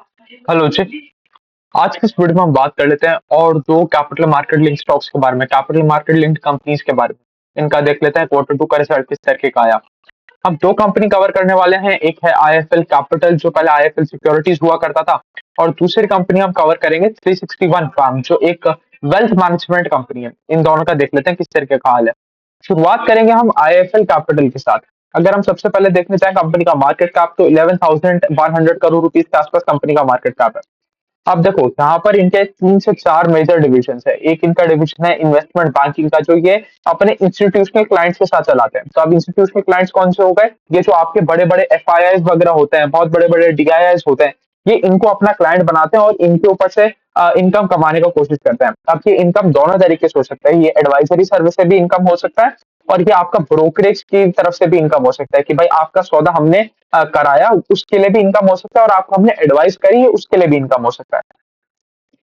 Hello जी। आज की इस वीडियो में हम बात कर लेते हैं और दो कैपिटल मार्केट लिंक स्टॉक्स के बारे में, कैपिटल मार्केट लिंक्ड कंपनीज के बारे में। इनका देख लेते हैं क्वार्टर टू का रिजल्ट किस तरीके का आया। हम दो कंपनी कवर करने वाले हैं, एक है आईएफएल कैपिटल जो पहले आईएफएल सिक्योरिटीज हुआ करता था, और दूसरी कंपनी हम कवर करेंगे 361 फार्म जो एक वेल्थ मैनेजमेंट कंपनी है। इन दोनों का देख लेते हैं किस तरीके का हाल है। शुरुआत करेंगे हम आईएफएल कैपिटल के साथ। अगर हम सबसे पहले देखने जाए कंपनी का मार्केट कैप, तो 11,100 करोड़ रुपीज के आसपास कंपनी का मार्केट कैप है। अब देखो यहाँ पर इनके 3 से 4 मेजर डिविजन है। एक इनका डिवीजन है इन्वेस्टमेंट बैंकिंग का, जो ये अपने इंस्टीट्यूशनल क्लाइंट्स के साथ चलाते हैं। तो अब इंस्टीट्यूशनल क्लाइंट्स कौन से हो गए? ये जो आपके बड़े बड़े एफआईआईज वगैरह होते हैं, बहुत बड़े बड़े डीआईआईज होते हैं, ये इनको अपना क्लाइंट बनाते हैं और इनके ऊपर से इनकम कमाने का कोशिश करते हैं। अब ये इनकम दोनों तरीके से हो सकता है, ये एडवाइजरी सर्विस से भी इनकम हो सकता है, और ये आपका ब्रोकरेज की तरफ से भी इनकम हो सकता है कि भाई आपका सौदा हमने कराया, उसके लिए भी इनकम हो सकता है, और आपको हमने एडवाइस करी है, उसके लिए भी इनकम हो सकता है।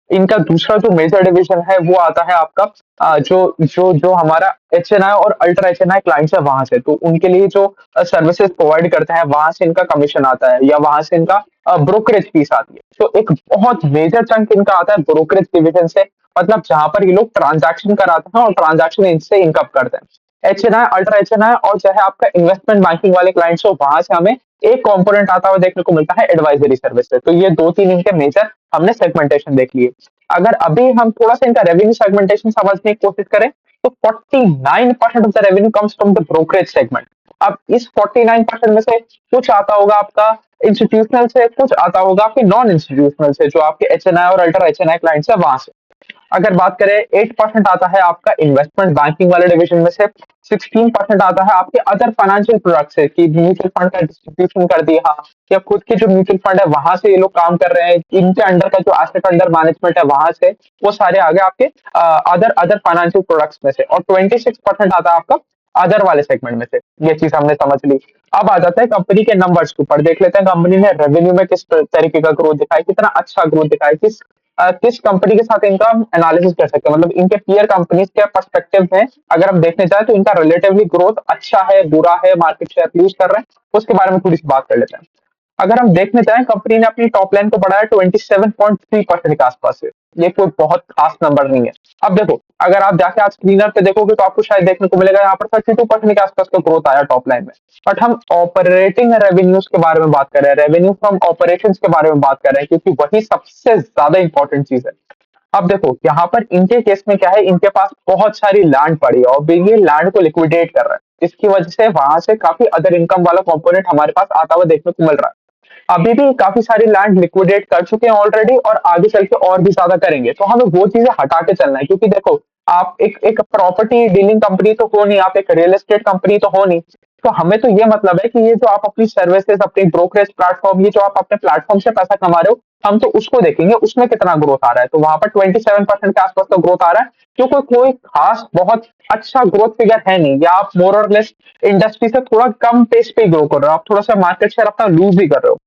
इनका दूसरा जो मेजर डिवीजन है वो आता है आपका जो जो जो हमारा एचएनआई और अल्ट्रा एचएनआई क्लाइंट्स है वहां से। तो उनके लिए जो सर्विसेज प्रोवाइड करते हैं वहां से इनका कमीशन आता है, या वहां से इनका ब्रोकरेज फीस आती है। तो एक बहुत मेजर चंक इनका आता है ब्रोकरेज डिवीजन से, मतलब जहां पर ये लोग ट्रांजैक्शन कराते हैं और ट्रांजैक्शन इनसे इनकम करते हैं। एचएनआई, अल्ट्रा एचएनआई और चाहे आपका इन्वेस्टमेंट बैंकिंग वाले क्लाइंट्स हो, वहां से हमें एक कंपोनेंट आता हुआ देखने को मिलता है एडवाइजरी सर्विस से। तो ये दो तीन इनके मेजर हमने सेगमेंटेशन देख लिए। अगर अभी हम थोड़ा सा इनका रेवेन्यू सेगमेंटेशन समझने की कोशिश करें, तो 49% of the revenue comes from the brokerage segment. अब इस 49% में से कुछ आता होगा आपका इंस्टीट्यूशनल से, कुछ आता होगा आपके नॉन इंस्टीट्यूशनल से, जो आपके एचएनआई और अल्ट्रा एचएनआई क्लाइंट्स है वहां से। अगर बात करें 8% आता है आपका इन्वेस्टमेंट बैंकिंग वाले डिवीजन में से, 16% आता है आपके अदर फाइनेंशियल प्रोडक्ट से कि म्यूचुअल फंड का डिस्ट्रीब्यूशन कर दिया, या खुद के जो म्यूचुअल फंड है वहां से ये लोग काम कर रहे हैं, इनके अंडर का जो एसेट अंडर मैनेजमेंट है वहां से, वो सारे आगे आपके अदर अदर फाइनेंशियल प्रोडक्ट्स में से। और 26% आता है आपका अदर वाले सेगमेंट में से। ये चीज हमने समझ ली। अब आ जाता है कंपनी के नंबर्स के ऊपर। देख लेते हैं कंपनी ने रेवेन्यू में किस तरीके का ग्रोथ दिखाया, कितना अच्छा ग्रोथ दिखाया, किस कंपनी के साथ इनका हम एनालिसिस कर सकते हैं, मतलब इनके पीयर कंपनीज के पर्सपेक्टिव में अगर हम देखने जाए तो इनका रिलेटिवली ग्रोथ अच्छा है, बुरा है, मार्केट शेयर लूज कर रहे हैं, उसके बारे में थोड़ी सी बात कर लेते हैं। अगर हम देखने जाएं, कंपनी ने अपनी टॉप लाइन को बढ़ाया 27.3% के आसपास से। ये कोई बहुत खास नंबर नहीं है। अब देखो, अगर आप जाके आज स्क्रीनर पे देखोगे तो आपको शायद देखने को मिलेगा यहाँ पर 32% के आसपास का ग्रोथ आया टॉप लाइन में। बट हम ऑपरेटिंग रेवेन्यूज के बारे में बात कर रहे हैं, रेवेन्यू फ्रॉम ऑपरेशंस के बारे में बात कर रहे हैं, क्योंकि वही सबसे ज्यादा इंपॉर्टेंट चीज है। अब देखो यहाँ पर इनके केस में क्या है, इनके पास बहुत सारी लैंड पड़ी है और ये लैंड को लिक्विडेट कर रहा है, जिसकी वजह से वहां से काफी अदर इनकम वाला कंपोनेंट हमारे पास आता हुआ देखने को मिल रहा है। अभी भी काफी सारी लैंड लिक्विडेट कर चुके हैं ऑलरेडी, और आगे चल के और भी ज्यादा करेंगे। तो हमें वो चीजें हटा के चलना है, क्योंकि देखो आप एक एक प्रॉपर्टी डीलिंग कंपनी तो हो नहीं, आप एक रियल एस्टेट कंपनी तो हो नहीं। तो हमें तो ये मतलब है कि ये जो आप अपनी सर्विसेज, अपनी ब्रोकरेज प्लेटफॉर्म, ये जो आप अपने प्लेटफॉर्म से पैसा कमा रहे हो, हम तो उसको देखेंगे उसमें कितना ग्रोथ आ रहा है। तो वहां पर 27% के आसपास का ग्रोथ आ रहा है, जो कोई खास बहुत अच्छा ग्रोथ फिगर है नहीं, या आप मोर और लेस इंडस्ट्री से थोड़ा कम पेस पे ग्रो कर रहे हो, आप थोड़ा सा मार्केट शेयर अपना लूज भी कर रहे हो।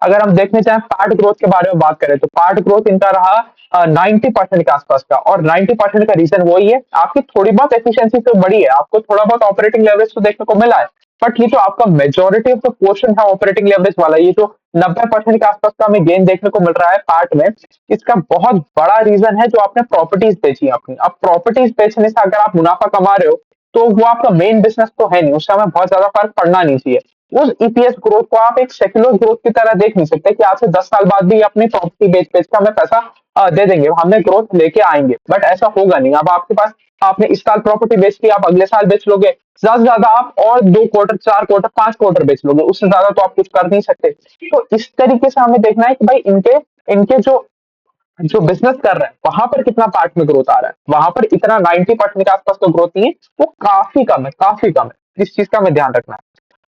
अगर हम देखने चाहें पार्ट ग्रोथ के बारे में बात करें, तो पार्ट ग्रोथ इनका रहा 90% के आसपास का, और 90% का रीजन वही है, आपकी थोड़ी बहुत एफिशिएंसी तो बढ़ी है, आपको थोड़ा बहुत ऑपरेटिंग लेवरेज तो देखने को मिला है। बट ये जो आपका मेजोरिटी ऑफ द पोर्शन है ऑपरेटिंग लेवरेज वाला, ये जो 90% के आसपास का हमें गेन देखने को मिल रहा है पार्ट में, इसका बहुत बड़ा रीजन है जो आपने प्रॉपर्टीज बेची है अपनी। अब प्रॉपर्टीज बेचने से अगर आप मुनाफा कमा रहे हो, तो वो आपका मेन बिजनेस तो है नहीं, उससे हमें बहुत ज्यादा फर्क पड़ना नहीं चाहिए। उस ईपीएस ग्रोथ को आप एक सेक्युलर ग्रोथ की तरह देख नहीं सकते कि आज से 10 साल बाद भी अपनी प्रॉपर्टी बेच बेच के हमें पैसा दे देंगे, हमें ग्रोथ लेके आएंगे। बट ऐसा होगा नहीं। अब आपके पास, आपने इस साल प्रॉपर्टी बेच ली, आप अगले साल बेच लोगे, ज्यादा से ज्यादा आप और 2 क्वार्टर, 4 क्वार्टर, 5 क्वार्टर बेच लोगे, उससे ज्यादा तो आप कुछ कर नहीं सकते। तो इस तरीके से हमें देखना है कि भाई इनके इनके जो जो बिजनेस कर रहे हैं वहां पर कितना पार्ट में ग्रोथ आ रहा है। वहां पर इतना 90% के आसपास तो ग्रोथ नहीं है, वो काफी कम है, काफी कम है। इस चीज का हमें ध्यान रखना है।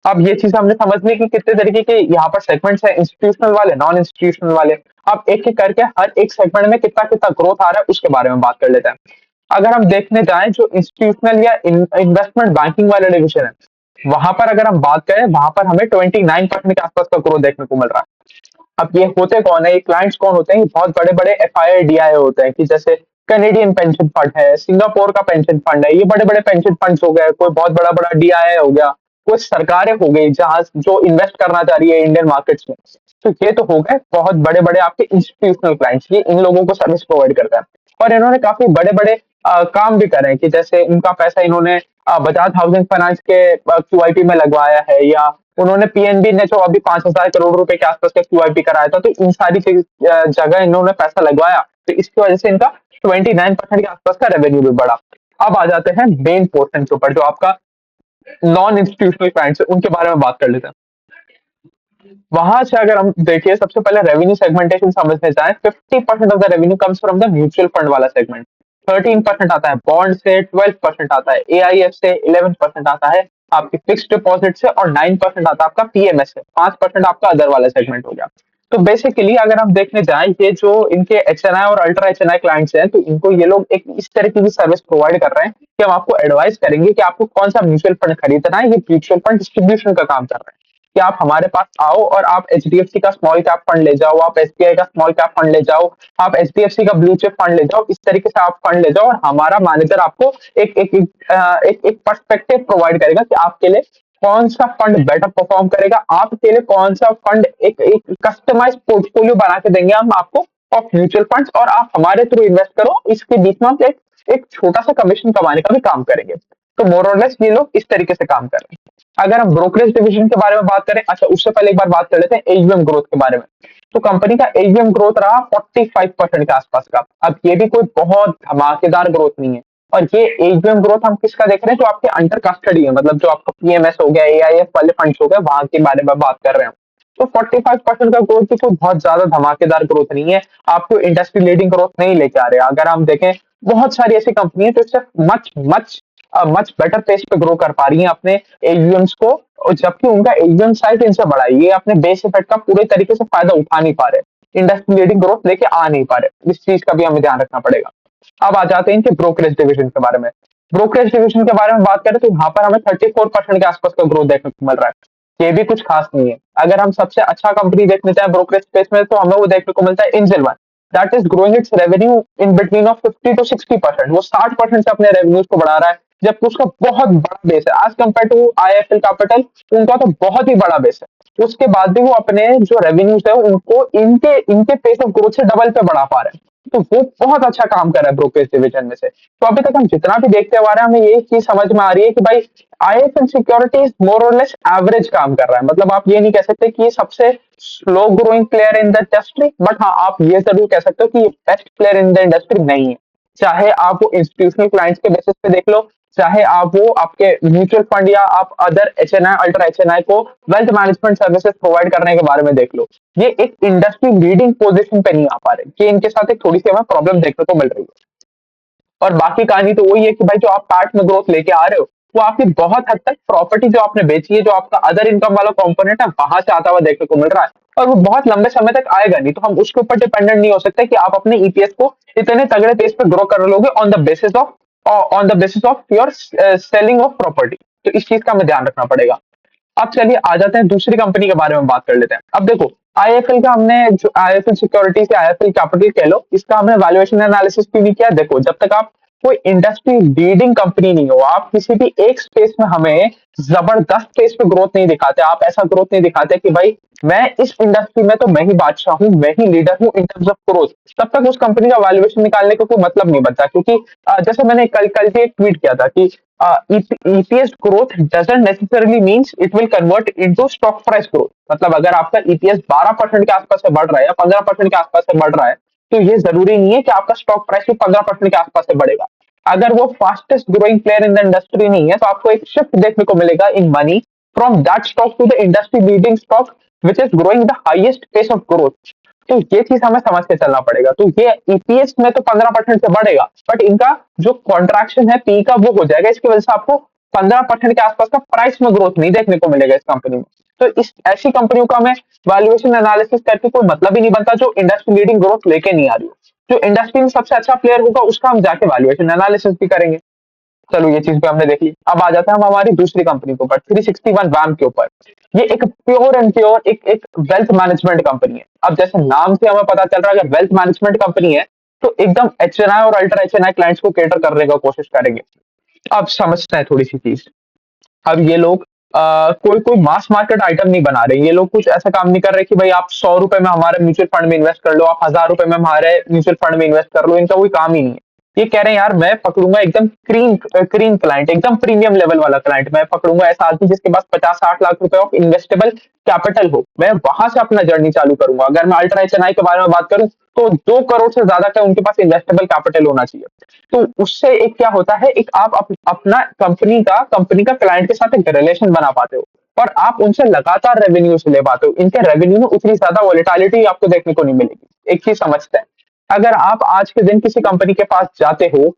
अब ये चीज हमने समझ ली कि कितने तरीके के यहाँ पर सेगमेंट्स है, इंस्टीट्यूशनल वाले, नॉन इंस्टीट्यूशनल वाले। अब एक एक करके हर एक सेगमेंट में कितना कितना ग्रोथ आ रहा है उसके बारे में बात कर लेते हैं। अगर हम देखने जाएं, जो इंस्टीट्यूशनल या इन्वेस्टमेंट बैंकिंग वाले डिविजन है, वहां पर अगर हम बात करें, वहां पर हमें 29% के आसपास का ग्रोथ देखने को मिल रहा है। अब ये होते कौन है, ये क्लाइंट्स कौन होते हैं? ये बहुत बड़े बड़े एफआईआई डीआई होते हैं, कि जैसे कनेडियन पेंशन फंड है, सिंगापुर का पेंशन फंड है, ये बड़े बड़े पेंशन फंड्स हो गए, कोई बहुत बड़ा बड़ा डीआई हो गया, कुछ सरकारें हो गई जहां जो इन्वेस्ट करना चाह रही है इंडियन मार्केट्स में। तो ये तो हो गए बहुत बड़े-बड़े आपके इंस्टीट्यूशनल क्लाइंट्स, ये इन लोगों को सर्विस प्रोवाइड करता है। और इन्होंने काफ़ी बड़े-बड़े काम भी करे हैं कि जैसे उनका पैसा इन्होंने बजाज हाउसिंग फाइनेंस के क्यूआईपी में लगवाया है, या उन्होंने पीएनबी ने जो अभी 5,000 करोड़ रुपए के आसपास का क्यूआईपी कराया था, तो इन सारी जगह इन्होंने पैसा लगवाया, तो इसकी वजह से इनका 29% के आसपास का रेवेन्यू भी बढ़ा। अब आ जाते हैं मेन पोर्शन के ऊपर, जो आपका नॉन इंस्टीट्यूशनल क्लाइंट्स है, उनके बारे में बात कर लेते हैं। वहां से अगर हम देखिए, सबसे पहले रेवेन्यू सेगमेंटेशन समझने जाए, 50% of the revenue comes from the mutual fund वाला सेगमेंट, 13% आता है बॉन्ड से, 12% आता है एआईएफ से, 11% आता है आपकी फिक्स्ड डिपॉजिट से, और 9% आता है आपका पीएमएस से, 5% आपका अदर वाला सेगमेंट हो गया। तो बेसिकली अगर हम देखने जाएं, ये जो इनके एचएनआई और अल्ट्रा एचएनआई क्लाइंट्स हैं, तो इनको ये लोग एक इस तरह की भी सर्विस प्रोवाइड कर रहे हैं कि हम आपको एडवाइस करेंगे कि आपको कौन सा म्यूचुअल फंड खरीदना है। ये म्यूचुअल फंड डिस्ट्रीब्यूशन का काम कर रहे हैं कि आप हमारे पास आओ और आप एचडीएफसी का स्मॉल कैप फंड ले जाओ, आप एसबीआई का स्मॉल कैप फंड ले जाओ, आप एचडीएफसी का ब्लू चिप फंड ले जाओ, इस तरीके से आप फंड ले जाओ, और हमारा मैनेजर आपको एक पर्सपेक्टिव प्रोवाइड करेगा कि आपके लिए कौन सा फंड बेटर परफॉर्म करेगा, आपके लिए कौन सा फंड एक एक कस्टमाइज पोर्टफोलियो बना के देंगे हम आपको ऑफ म्यूचुअल फंड्स, और आप हमारे थ्रू इन्वेस्ट करो, इसके बीच में हम एक एक छोटा सा कमीशन कमाने का भी काम करेंगे। तो मोर और लेस ये लोग इस तरीके से काम कर रहे हैं। अगर हम ब्रोकरेज डिवीजन के बारे में बात करें, अच्छा उससे पहले एक बार बात कर लेते हैं एयूएम ग्रोथ के बारे में। तो कंपनी का एयूएम ग्रोथ रहा 45% के आसपास का। अब ये भी कोई बहुत धमाकेदार ग्रोथ नहीं है, और ये एयूएम ग्रोथ हम किसका देख रहे हैं, जो आपके अंडर कस्टडी है, मतलब जो आपका पीएमएस हो गया, एआईएफ वाले फंड्स हो गए, वहां के बारे में बात कर रहे हैं। तो 45% का ग्रोथ भी कोई बहुत ज्यादा धमाकेदार ग्रोथ नहीं है, आपको इंडस्ट्री लीडिंग ग्रोथ नहीं लेके आ रहे। अगर हम देखें, बहुत सारी ऐसी कंपनी है जो इससे much much much better pace पे ग्रो कर पा रही हैं अपने एयूएम्स को, और जबकि उनका एयूएम साइज इनसे बड़ा है, ये अपने बेस इफेक्ट का पूरे तरीके से फायदा उठा नहीं पा रहे, इंडस्ट्री लीडिंग ग्रोथ लेके आ नहीं पा रहे, इस चीज का भी हमें ध्यान रखना पड़ेगा। अब आ जाते हैं इनके ब्रोकरेज डिवीजन के बारे में। ब्रोकरेज डिवीजन के बारे में बात करें तो यहाँ पर हमें 34% के आसपास का ग्रोथ देखने को मिल रहा है, ये भी कुछ खास नहीं है। अगर हम सबसे अच्छा कंपनी देखने जाए ब्रोकरेज स्पेस में, तो हमें वो देखने को मिलता है angel one, that is growing it's revenue in between of 50 to 60%। वो 60% से अपने रेवेन्यूज को बढ़ा रहा है, जबकि उसका बहुत बड़ा बेस है as compare to IFL capital, उनका तो बहुत ही बड़ा बेस है। उसके बाद भी वो अपने जो रेवेन्यूज है उनको इनके इनके पेस ऑफ ग्रोथ से डबल पे बढ़ा पा रहे हैं, तो वो बहुत अच्छा काम कर रहा है ब्रोकरेज डिवीजन में से। तो अभी तक हम जितना भी देखते हुए आ रहे हैं, हमें ये चीज समझ में आ रही है कि भाई आईएफएल सिक्योरिटीज मोर और लेस एवरेज काम कर रहा है। मतलब आप ये नहीं कह सकते कि ये सबसे slow growing player in the industry, but हाँ आप ये जरूर कह सकते हो कि ये best player in the industry नहीं है। चाहे आप वो इंस्टीट्यूशनल क्लाइंट्स के बेसिस पे देख लो, चाहे आप वो आपके म्यूचुअल फंड या आप अदर एचएनआई अल्ट्रा एचएनआई को वेल्थ मैनेजमेंट सर्विसेज प्रोवाइड करने के बारे में देख लो, ये एक इंडस्ट्री लीडिंग पोजीशन पे नहीं आ पा रहे, कि इनके साथ एक थोड़ी सी हमें प्रॉब्लम देखने को मिल रही है। और बाकी कहानी तो वही है कि भाई जो आप पैट में ग्रोथ लेके आ रहे हो, वो आपकी बहुत हद तक प्रॉपर्टी जो आपने बेची है, जो आपका अदर इनकम वाला कंपोनेंट है, वहां से आता हुआ देखने को मिल रहा है, और वो बहुत लंबे समय तक आएगा नहीं। तो हम उसके ऊपर डिपेंडेंट नहीं हो सकते कि आप अपने ईपीएस को इतने तगड़े पेस पे ग्रो कर लोगे on the basis of your selling of property. तो इस चीज का हमें ध्यान रखना पड़ेगा। अब चलिए आ जाते हैं दूसरी कंपनी के बारे में बात कर लेते हैं। अब देखो, आईएफएल का हमने जो आईएफएल सिक्योरिटीज या आईएफएल कैपिटल कह लो, इसका हमने वैल्यूएशन एनालिसिस भी नहीं किया। देखो, जब तक आप कोई इंडस्ट्री लीडिंग कंपनी नहीं हो, आप किसी भी एक स्पेस में हमें जबरदस्त पेस पे ग्रोथ नहीं दिखाते, आप ऐसा ग्रोथ नहीं दिखाते कि भाई मैं इस इंडस्ट्री में तो मैं ही बादशाह हूँ, मैं ही लीडर हूँ इन टर्म्स ऑफ ग्रोथ, तब तक उस कंपनी का वैल्यूएशन निकालने का कोई मतलब नहीं बनता। क्योंकि जैसे मैंने कल कल भी एक ट्वीट किया था कि EPS growth doesn't necessarily means it will convert into stock price growth. मतलब अगर आपका ईपीएस 12% के आसपास से बढ़ रहा है या 15% के आसपास से बढ़ रहा है, तो ये जरूरी नहीं है कि आपका स्टॉक प्राइस भी 15% के आसपास से बढ़ेगा। अगर वो fastest growing player in the industry नहीं है, तो आपको एक शिफ्ट देखने को मिलेगा in money from that stock to the industry leading stock which is growing the highest pace of growth. तो ये चीज हमें समझ के चलना पड़ेगा। तो ये ईपीएस में तो 15% से बढ़ेगा, बट इनका जो कॉन्ट्रैक्शन है पी का वो हो जाएगा, इसकी वजह से आपको 15% के आसपास का प्राइस में ग्रोथ नहीं देखने को मिलेगा इस कंपनी में। तो इस ऐसी कंपनियों का हमें वैल्यूएशन एनालिसिस करके कोई मतलब ही नहीं बनता जो इंडस्ट्री लीडिंग ग्रोथ लेके नहीं आ रही हो। जो इंडस्ट्री में सबसे अच्छा प्लेयर होगा उसका हम जाके वैल्यूएशन एनालिसिस भी करेंगे। चलो ये चीज भी हमने देख ली। अब आ जाता है हम हमारी दूसरी कंपनी के ऊपर, 361 वैम के ऊपर। ये एक प्योर एंड प्योर एक वेल्थ मैनेजमेंट कंपनी है। अब जैसे नाम से हमें पता चल रहा है, अगर वेल्थ मैनेजमेंट कंपनी है तो एकदम एचएनआई और अल्ट्रा एचएनआई क्लाइंट्स को केटर करने का कोशिश करेंगे। अब समझते हैं थोड़ी सी चीज। अब ये लोग कोई कोई मास मार्केट आइटम नहीं बना रहे। ये लोग कुछ ऐसा काम नहीं कर रहे कि भाई आप 100 रुपए में हमारे म्यूचुअल फंड में इन्वेस्ट कर लो, आप 1000 रुपए में हमारे म्यूचुअल फंड में इन्वेस्ट कर लो। इनका कोई काम ही नहीं है। ये कह रहे हैं यार मैं पकड़ूंगा एकदम क्रीम क्रीम क्लाइंट, एकदम प्रीमियम लेवल वाला क्लाइंट। मैं पकड़ूंगा ऐसा आदमी जिसके पास 50-60 लाख रुपए ऑफ इन्वेस्टेबल कैपिटल हो। मैं वहां से अपना जर्नी चालू करूंगा। अगर मैं अल्ट्रा एचएनआई के बारे में बात करूं तो 2 करोड़ से ज्यादा का उनके पास इन्वेस्टेबल कैपिटल होना चाहिए। तो उससे एक क्या होता है, एक आप अपना कंपनी का क्लाइंट के साथ एक रिलेशन बना पाते हो और आप उनसे लगातार रेवेन्यूज ले पाते हो। इनके रेवेन्यू में उतनी ज्यादा वोलेटिलिटी आपको देखने को नहीं मिलेगी। एक चीज समझते हैं, अगर आप आज के दिन किसी कंपनी के पास जाते हो,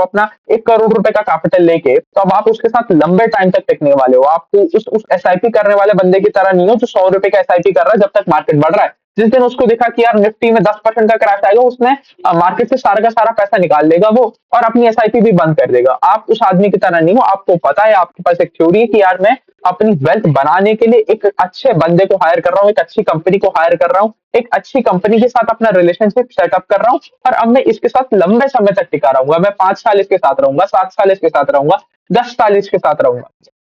अपना 1 करोड़ रुपए का कैपिटल लेके, तो अब आप उसके साथ लंबे टाइम तक टिकने वाले हो। आपको उस एसआईपी करने वाले बंदे की तरह नहीं हो जो 100 रुपए का एसआईपी कर रहा है जब तक मार्केट बढ़ रहा है। जिस दिन उसको दिखा कि यार निफ्टी में 10% का क्रैश आएगा, उसने मार्केट से सारा का सारा पैसा निकाल लेगा वो और अपनी एसआईपी भी बंद कर देगा। आप उस आदमी की तरह नहीं हो। आपको पता है, आपके पास एक थ्योरी है कि यार मैं अपनी वेल्थ बनाने के लिए एक अच्छे बंदे को हायर कर रहा हूँ, एक अच्छी कंपनी को हायर कर रहा हूँ, एक अच्छी कंपनी के साथ अपना रिलेशनशिप सेटअप कर रहा हूँ और अब मैं इसके साथ लंबे समय तक टिका रहूंगा। मैं 5 साल इसके साथ रहूंगा, 7 साल इसके साथ रहूंगा, 10 साल इसके साथ रहूंगा।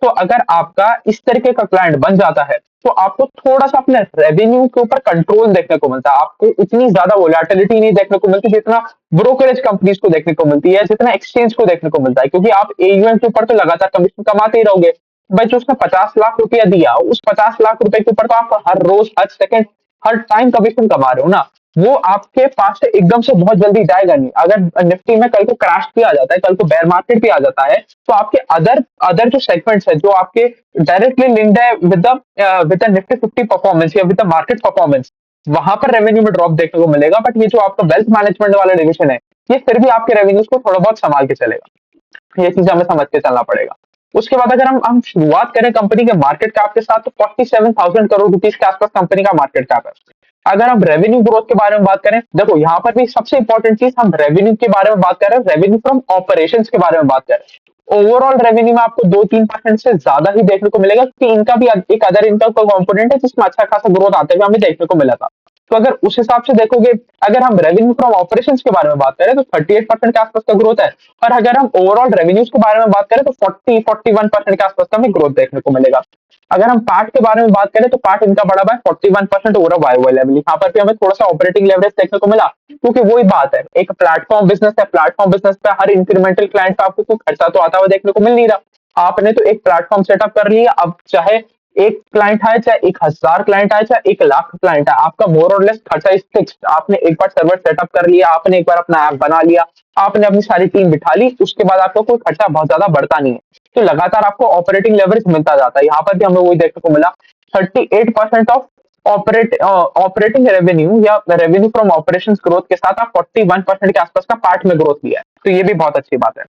तो अगर आपका इस तरीके का क्लाइंट बन जाता है तो आपको थोड़ा सा अपने रेवेन्यू के ऊपर कंट्रोल देखने को मिलता है। आपको इतनी ज्यादा वोलेटिलिटी नहीं देखने को मिलती जितना ब्रोकरेज कंपनीज को देखने को मिलती है, जितना एक्सचेंज को देखने को मिलता है, क्योंकि आप एयूएम के ऊपर तो लगातार कमीशन कमाते ही रहोगे। भाई जो उसने 50 लाख रुपया दिया, उस 50 लाख रुपए के ऊपर तो आप हर रोज, हर सेकंड, हर टाइम कमीशन कमा रहे हो ना। वो आपके पास से एकदम से बहुत जल्दी जाएगा नहीं। अगर निफ्टी में कल को क्रैश भी आ जाता है, कल को बेयर मार्केट भी आ जाता है, तो आपके अदर अदर जो सेगमेंट्स है जो आपके डायरेक्टली लिंक्ड है विद द निफ्टी 50 परफॉर्मेंस या विद द मार्केट परफॉर्मेंस, वहां पर रेवेन्यू में ड्रॉप देखने को मिलेगा। बट ये जो आपका वेल्थ मैनेजमेंट वाला डिविजन है, ये फिर भी आपके रेवेन्यूज को थोड़ा बहुत संभाल के चलेगा। ये चीज हमें समझ के चलना पड़ेगा। उसके बाद अगर हम शुरुआत करें कंपनी के मार्केट कैप के साथ, तो 47,000 करोड़ रुपीज के आसपास कंपनी का मार्केट कैप है। अगर हम रेवेन्यू ग्रोथ के बारे में बात करें, देखो यहाँ पर भी सबसे इंपॉर्टेंट चीज, हम रेवेन्यू के बारे में बात कर रहे हैं, रेवेन्यू फ्रॉम ऑपरेशंस के बारे में बात कर रहे हैं। ओवरऑल रेवेन्यू में आपको 2-3% से ज्यादा ही देखने को मिलेगा, क्योंकि इनका भी एक अदर इनकम का कंपोनेंट है जिसमें अच्छा खासा ग्रोथ आते हुए हमें देखने को मिला था। तो अगर उस हिसाब से देखोगे, अगर हम रेवेन्यू फ्रॉम ऑपरेशंस के बारे में बात करें तो 38% के आसपास का ग्रोथ है। और अगर हम ओवरऑल रेवेन्यूज के बारे में बात करें तो 40-41% के आसपास का हमें ग्रोथ देखने को मिलेगा। अगर हम पार्ट के बारे में बात करें तो पार्ट इनका बढ़ा हुआ है 41% ओवर वाई लेवल। यहाँ पर भी हमें थोड़ा सा ऑपरेटिंग लेवरेज देखने को मिला, क्योंकि वही बात है, एक प्लेटफॉर्म बिजनेस है। प्लेटफॉर्म बिजनेस पे हर इंक्रीमेंटल क्लाइंट का आपको कोई खर्चा तो आता हुआ देखने को मिल नहीं रहा। आपने तो एक प्लेटफॉर्म सेटअप कर लिया, अब चाहे एक क्लाइंट आए, चाहे 1000 क्लाइंट आए, चाहे 1 लाख क्लाइंट आए, आपका मोर और लेस खर्चा इज फिक्स्ड। आपने एक बार सर्वर सेटअप कर लिया, आपने एक बार अपना ऐप बना लिया, आपने अपनी सारी टीम बिठा ली, उसके बाद आपको कोई खर्चा बहुत ज्यादा बढ़ता नहीं है। तो लगातार आपको ऑपरेटिंग लेवरेज मिलता जाता है। यहाँ पर भी हमें वही देखने को मिला, 38% ऑफ ऑपरेटिंग रेवेन्यू या रेवेन्यू फ्रॉम ऑपरेशंस ग्रोथ के साथ आप 41% के आसपास का पार्ट में ग्रोथ लिया है। तो ये भी बहुत अच्छी बात है।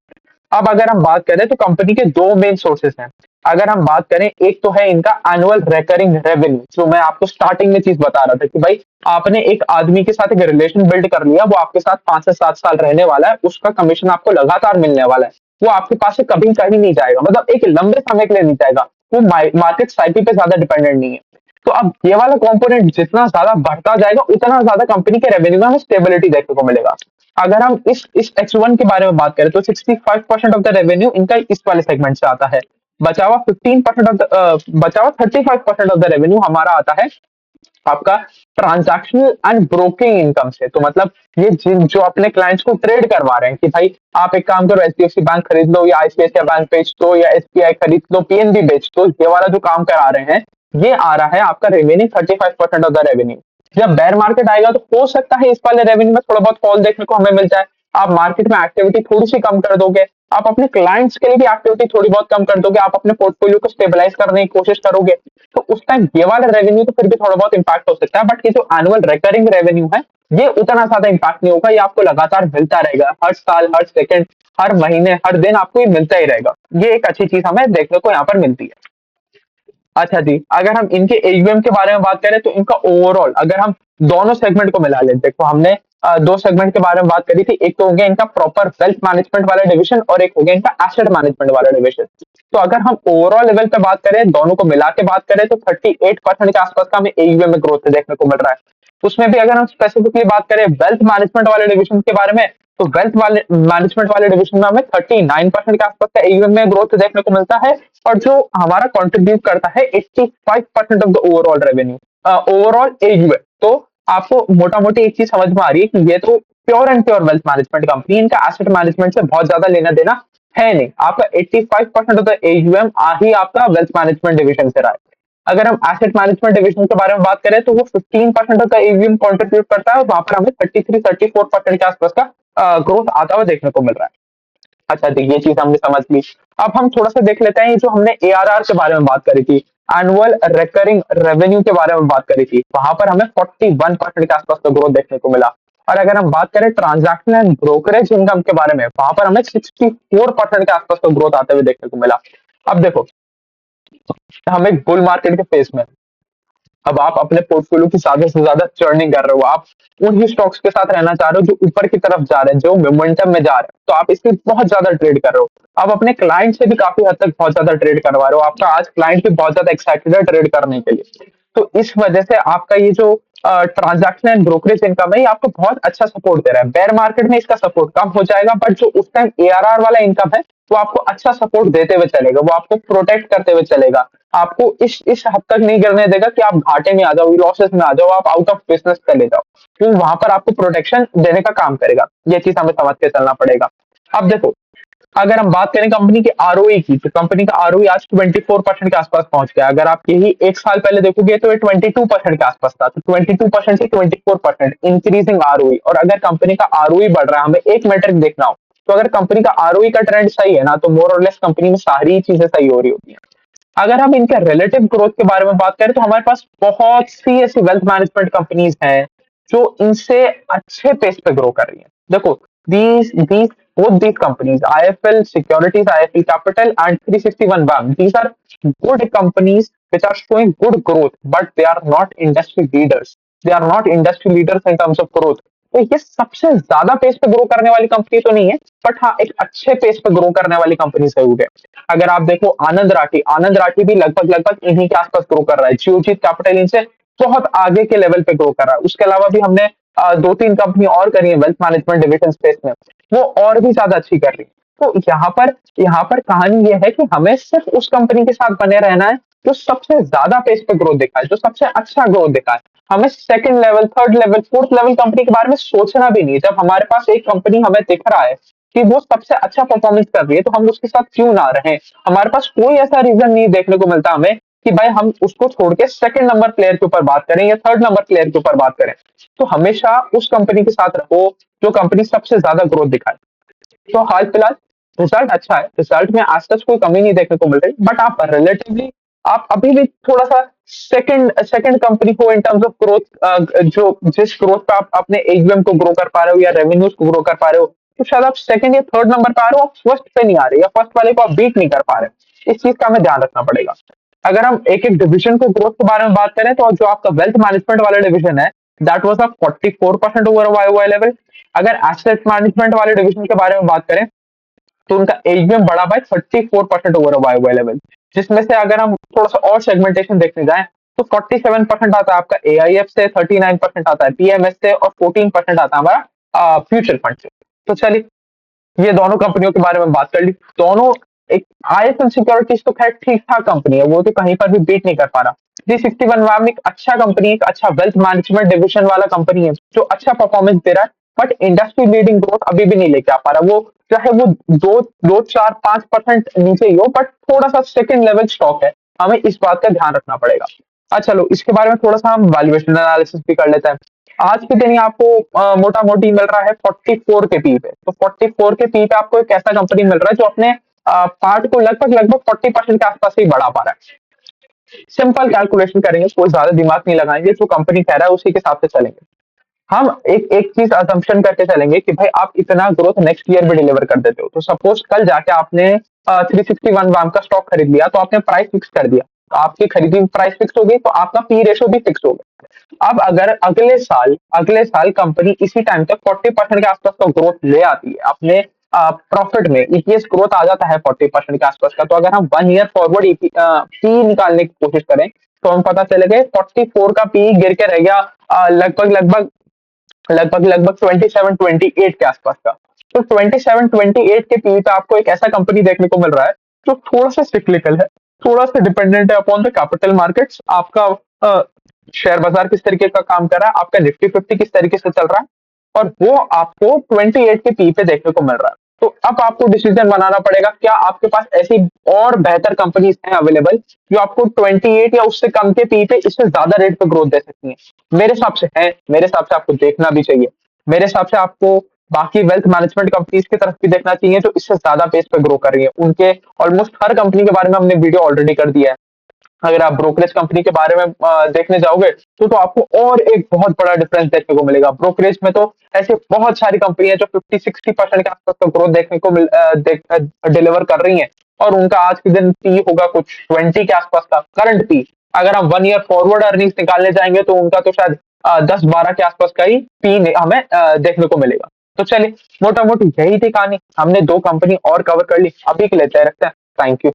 अब अगर हम बात करें तो कंपनी के दो मेन सोर्सेस हैं। अगर हम बात करें, एक तो है इनका एनुअल रिकरिंग रेवेन्यू, जो मैं आपको स्टार्टिंग में चीज बता रहा था कि भाई आपने एक आदमी के साथ एक रिलेशन बिल्ड कर लिया, वो आपके साथ 5 से 7 साल रहने वाला है, उसका कमीशन आपको लगातार मिलने वाला है। वो आपके पास से कभी कहीं नहीं जाएगा, मतलब एक लंबे समय के लिए नहीं जाएगा। वो मार्केट साइकिल पे ज्यादा डिपेंडेंट नहीं है। तो अब ये वाला कंपोनेंट जितना ज्यादा बढ़ता जाएगा, उतना ज्यादा कंपनी के रेवेन्यू में हमें स्टेबिलिटी देखने को मिलेगा। अगर हम इस H1 के बारे में बात करें तो 65% ऑफ द रेवेन्यू इनका इस वाले सेगमेंट से आता है। बचा हुआ 35% ऑफ द रेवेन्यू हमारा आता है आपका ट्रांजैक्शनल एंड ब्रोकिंग इनकम से। तो मतलब ये जिन जो अपने क्लाइंट्स को ट्रेड करवा रहे हैं कि भाई आप एक काम करो, एचडीएफसी बैंक खरीद लो या आईसीआईसीआई बैंक बेच दो या एसबीआई खरीद लो, पीएनबी बेच दो, ये वाला जो काम करा रहे हैं, ये आ रहा है आपका रिमेनिंग 35% ऑफ द रेवेन्यू। जब बेयर मार्केट आएगा तो हो सकता है इस वाले रेवेन्यू में थोड़ा बहुत फॉल देखने को हमें मिल जाए। आप मार्केट में एक्टिविटी थोड़ी सी कम कर दोगे, आप अपने क्लाइंट्स के लिए भी एक्टिविटी थोड़ी बहुत कम कर दोगे, आप अपने पोर्टफोलियो को स्टेबलाइज करने की कोशिश करोगे, तो उस टाइम ये वाला रेवेन्यू तो फिर भी थोड़ा बहुत इंपैक्ट हो सकता है। बट ये जो एनुअल रिकरिंग रेवेन्यू है, ये उतना ज्यादा इंपैक्ट नहीं होगा। ये आपको लगातार मिलता रहेगा, हर साल, हर सेकंड, हर महीने, हर दिन आपको ये मिलता ही रहेगा। ये एक अच्छी चीज हमें देखने को यहाँ पर मिलती है। अच्छा जी, अगर हम इनके एयूएम के बारे में बात करें तो इनका ओवरऑल, अगर हम दोनों सेगमेंट को मिला लें, देखो हमने दो सेगमेंट के बारे में बात करी थी। एक तो हो गया इनका प्रॉपर वेल्थ मैनेजमेंट वाला डिवीजन और एक हो गया इनका एसेट मैनेजमेंट वाला डिवीजन। तो अगर हम ओवरऑल लेवल पे बात करें, दोनों को मिला के बात करें, तो 38% के आसपास का हमें एयूएम में ग्रोथ देखने को मिल रहा है। उसमें भी अगर हम स्पेसिफिकली बात करें वेल्थ मैनेजमेंट वाले डिवीजन के बारे में, तो वेल्थ वाले मैनेजमेंट वाले डिविजन में हमें 39% के आसपास का एयूएम में ग्रोथ देखने को मिलता है, और जो हमारा कंट्रीब्यूट करता है 85% of the overall revenue, overall AUM. तो आपको मोटा मोटी एक चीज समझ में आ रही है कि ये तो pure and pure wealth management company, इनका एसेट मैनेजमेंट से बहुत ज्यादा लेना देना है नहीं। आपका 85% ऑफ द एयूएम आ ही आपका वेल्थ मैनेजमेंट डिविजन से रहा है। अगर हम एसेट मैनेजमेंट डिविजन के बारे में बात करें तो वो 15% का एवीएम कंट्रीब्यूट करता है, वहां पर हमें 33-34% के आसपास का ग्रोथ आता हुआ देखने को मिल रहा है। अच्छा, तो ये चीज हमने समझ ली। अब हम थोड़ा सा देख लेते हैं, ये जो हमने एआरआर के बारे में बात करी थी, एनुअल रिकरिंग रेवेन्यू के बारे में बात करी थी, वहां पर हमें 41% के आसपास का ग्रोथ देखने को मिला। और अगर हम बात करें ट्रांजैक्शन एंड ब्रोकरेज इनकम के बारे में, वहां पर हमें 64% के आसपास का ग्रोथ आते हुए देखने को मिला। अब देखो, हम एक बुल मार्केट के फेस में, अब आप अपने पोर्टफोलियो की ज्यादा से ज्यादा चर्निंग कर रहे हो, आप उन्हीं स्टॉक्स के साथ रहना चाह रहे हो जो ऊपर की तरफ जा रहे हैं, जो मोमेंटम में जा रहे हैं, तो आप इसमें बहुत ज्यादा ट्रेड कर रहे हो। आप अपने क्लाइंट से भी काफी हद तक बहुत ज्यादा ट्रेड करवा रहे हो, आपका आज क्लाइंट भी बहुत ज्यादा एक्साइटेड है ट्रेड करने के लिए। तो इस वजह से आपका ये जो ट्रांजैक्शन एंड ब्रोकरेज इनकम है, ये आपको बहुत अच्छा सपोर्ट दे रहा है। बेयर मार्केट में इसका सपोर्ट कम हो जाएगा, बट जो उस टाइम एआरआर वाला इनकम है वो आपको अच्छा सपोर्ट देते हुए चलेगा, वो आपको प्रोटेक्ट करते हुए चलेगा, आपको इस हद तक नहीं गिरने देगा कि आप घाटे में आ जाओ, लॉसेस में आ जाओ, आप आउट ऑफ बिजनेस चले जाओ, क्योंकि वहां पर आपको प्रोटेक्शन देने का काम करेगा। ये चीज हमें समझ के चलना पड़ेगा। अब देखो, अगर हम बात करें कंपनी के आरओई की, तो कंपनी का आरओई आज 24% के आसपास पहुंच गया। अगर आप यही एक साल पहले देखोगे तो ये 22% के आसपास था। तो 22% से 24% इंक्रीजिंग आरओई। और अगर कंपनी का आरओई बढ़ रहा है, हमें एक मैट्रिक देखना हो, तो अगर कंपनी का आरओई का ट्रेंड सही है ना, तो मोर और लेस कंपनी में सारी चीजें सही हो रही होती है। अगर हम इनके रिलेटिव ग्रोथ के बारे में बात करें, तो हमारे पास बहुत सी ऐसी वेल्थ मैनेजमेंट कंपनीज हैं जो इनसे अच्छे पेस पे ग्रो कर रही हैं। देखो, these both these companies, IIFL Securities, IIFL Capital and 361 WAM, these are good companies which are showing good growth, but they are not industry leaders. They are not industry leaders in terms of growth. तो ये सबसे ज्यादा pace पे grow करने वाली company तो नहीं है, बट हाँ, एक अच्छे पेस पे ग्रो करने वाली कंपनी जरूर है। अगर आप देखो आनंद राठी भी लगभग लगभग इन्हीं के आसपास ग्रो कर रहा है। जियोजीत कैपिटल इनसे बहुत आगे के लेवल पे ग्रो कर रहा है। उसके अलावा भी हमने दो तीन कंपनी और करी है वेल्थ मैनेजमेंट डिविजन स्पेस में, वो और भी ज्यादा अच्छी कर रही है। तो यहाँ पर कहानी ये है कि हमें सिर्फ उस कंपनी के साथ बने रहना है जो सबसे ज्यादा पेस पे ग्रोथ दिखाए, जो सबसे अच्छा ग्रोथ दिखाए। हमें second level, third level, fourth level company के बारे में सोचना भी नहीं। जब हमारे पास एक कंपनी हमें दिख रहा है कि वो सबसे अच्छा परफॉर्मेंस कर रही है, तो हम उसके साथ क्यों ना रहें। हमारे पास कोई ऐसा रीजन नहीं देखने को मिलता हमें कि भाई हम उसको छोड़ के सेकंड नंबर प्लेयर के ऊपर बात करें या थर्ड नंबर प्लेयर के ऊपर बात करें। तो हमेशा उस कंपनी के साथ रहो जो कंपनी सबसे ज्यादा ग्रोथ दिखाए। तो हाल फिलहाल रिजल्ट अच्छा है, रिजल्ट में आज तक कोई कमी नहीं देखने को मिल रही, बट आप रिलेटिवली आप अभी भी थोड़ा सा सेकंड सेकंड कंपनी को इन टर्म्स ऑफ ग्रोथ, जो जिस ग्रोथ पे आप अपने एयूएम को ग्रो कर पा रहे हो या रेवेन्यूज को ग्रो कर पा रहे हो, तो शायद आप सेकंड या थर्ड नंबर पे आ रहे हो, आप फर्स्ट पे नहीं आ रहे, या फर्स्ट वाले को आप बीट नहीं कर पा रहे। इस चीज का हमें ध्यान रखना पड़ेगा। अगर हम एक एक डिविजन को ग्रोथ के बारे में बात करें, तो जो आपका वेल्थ मैनेजमेंट वाला डिविजन है, that was a 44% over Y level. अगर एसेट मैनेजमेंट वाले डिविजन के बारे में बात करें, तो उनका एजीएम बढ़ा बाय 34% ओवर वाई लेवल। जिसमें से अगर हम थोड़ा सा और सेगमेंटेशन देखने जाएं, तो 47% आता है आपका एआईएफ से, 39% आता है पीएमएस से, और 14% आता है हमारा फ्यूचर फंड से। तो चलिए, ये दोनों कंपनियों के बारे में बात कर ली। दोनों, एक आईएफएल सिक्योरिटीज तो खैर ठीक ठाक कंपनी है, वो तो कहीं पर भी बीट नहीं कर पा रहा। 361 वैम एक अच्छा कंपनी, एक अच्छा वेल्थ मैनेजमेंट डिविजन वाला कंपनी है जो अच्छा परफॉर्मेंस दे रहा है, बट इंडस्ट्री लीडिंग ग्रोथ अभी भी नहीं लेके आ पा रहा। वो चाहे वो 2-4-5% नीचे ही हो, बट थोड़ा सा सेकंड लेवल स्टॉक है, हमें इस बात का ध्यान रखना पड़ेगा। अच्छा, चलो इसके बारे में थोड़ा सा हम वैल्यूएशन एनालिसिस भी कर लेते हैं। आज के दिन ही आपको मोटा मोटी मिल रहा है 44 के पी पे। तो 44 के पी पे आपको एक ऐसा कंपनी मिल रहा है जो अपने पार्ट को लगभग लगभग 40% के आसपास ही बढ़ा पा रहा है। सिंपल कैलकुलेशन करेंगे, कोई ज्यादा दिमाग नहीं लगाएंगे, जो कंपनी कह रहा है उसी के हिसाब से चलेंगे। हम एक एक चीज असम्पशन करके चलेंगे कि भाई आप इतना ग्रोथ नेक्स्ट ईयर में डिलीवर कर देते हो। तो सपोज कल जाके आपने 361 वाम का स्टॉक खरीद लिया, तो आपने प्राइस फिक्स कर दिया, तो आपकी खरीदी प्राइस फिक्स हो गई, तो आपका पी रेशो भी फिक्स हो गया। अब अगर अगले साल कंपनी इसी टाइम तक 40% के आसपास का ग्रोथ ले आती है अपने प्रॉफिट में, ईपीएस ग्रोथ आ जाता है 40% के आसपास का, तो अगर हम 1 ईयर फॉरवर्ड पी निकालने की कोशिश करें, तो हम पता चलेगा 44 का पी गिर के रह गया लगभग लगभग 27-28 के आसपास का। तो 27-28 के पीई पे आपको एक ऐसा कंपनी देखने को मिल रहा है जो थोड़ा सा सिक्लिकल है, थोड़ा सा डिपेंडेंट है अपॉन द कैपिटल मार्केट्स। आपका शेयर बाजार किस तरीके का काम कर रहा है, आपका निफ्टी 50 किस तरीके से चल रहा है, और वो आपको 28 के पी पे देखने को मिल रहा है। तो अब आपको डिसीजन बनाना पड़ेगा, क्या आपके पास ऐसी और बेहतर कंपनीज हैं अवेलेबल जो आपको 28 या उससे कम के पी पे इससे ज्यादा रेट पे ग्रोथ दे सकती हैं? मेरे हिसाब से है, मेरे हिसाब से आपको देखना भी चाहिए। मेरे हिसाब से आपको बाकी वेल्थ मैनेजमेंट कंपनीज की तरफ भी देखना चाहिए जो इससे ज्यादा पेस पे ग्रो कर रही है। उनके ऑलमोस्ट हर कंपनी के बारे में हमने वीडियो ऑलरेडी कर दिया है। अगर आप ब्रोकरेज कंपनी के बारे में देखने जाओगे तो आपको और एक बहुत बड़ा डिफरेंस देखने को मिलेगा। ब्रोकरेज में तो ऐसे बहुत सारी कंपनियां जो 50-60% के आसपास का ग्रोथ देखने को डिलीवर कर रही हैं, और उनका आज के दिन पी होगा कुछ 20 के आसपास का करंट पी। अगर हम 1 ईयर फॉरवर्ड अर्निंग्स निकालने जाएंगे तो उनका तो शायद 10-12 के आसपास का ही पी हमें देखने को मिलेगा। तो चलिए, मोटा मोटी यही थी कहानी। हमने 2 कंपनी और कवर कर ली, अभी के लिए तय रखते हैं। Thank you.